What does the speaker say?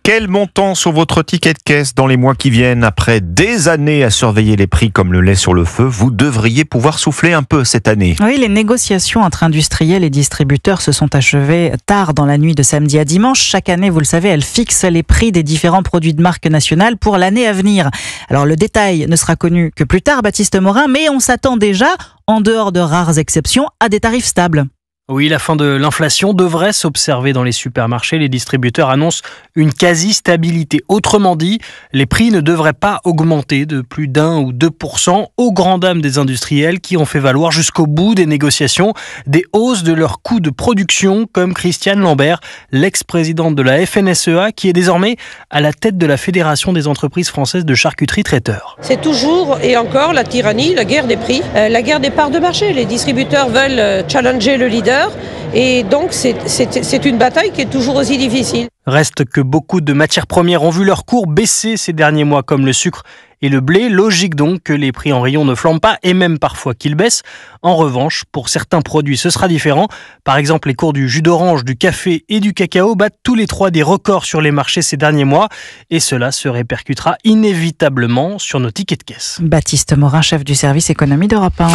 Quel montant sur votre ticket de caisse dans les mois qui viennent? Après des années à surveiller les prix comme le lait sur le feu, vous devriez pouvoir souffler un peu cette année. Oui, les négociations entre industriels et distributeurs se sont achevées tard dans la nuit de samedi à dimanche. Chaque année, vous le savez, elles fixent les prix des différents produits de marque nationale pour l'année à venir. Alors le détail ne sera connu que plus tard, Baptiste Morin, mais on s'attend déjà, en dehors de rares exceptions, à des tarifs stables. Oui, la fin de l'inflation devrait s'observer dans les supermarchés. Les distributeurs annoncent une quasi-stabilité. Autrement dit, les prix ne devraient pas augmenter de plus d'1 ou 2% aux grandes dames des industriels qui ont fait valoir jusqu'au bout des négociations des hausses de leurs coûts de production, comme Christiane Lambert, l'ex-présidente de la FNSEA, qui est désormais à la tête de la Fédération des entreprises françaises de charcuterie traiteurs. C'est toujours et encore la tyrannie, la guerre des prix, la guerre des parts de marché. Les distributeurs veulent challenger le leader. Et donc, c'est une bataille qui est toujours aussi difficile. Reste que beaucoup de matières premières ont vu leur cours baisser ces derniers mois, comme le sucre et le blé. Logique donc que les prix en rayon ne flambent pas et même parfois qu'ils baissent. En revanche, pour certains produits, ce sera différent. Par exemple, les cours du jus d'orange, du café et du cacao battent tous les trois des records sur les marchés ces derniers mois. Et cela se répercutera inévitablement sur nos tickets de caisse. Baptiste Morin, chef du service économie d'Europe 1.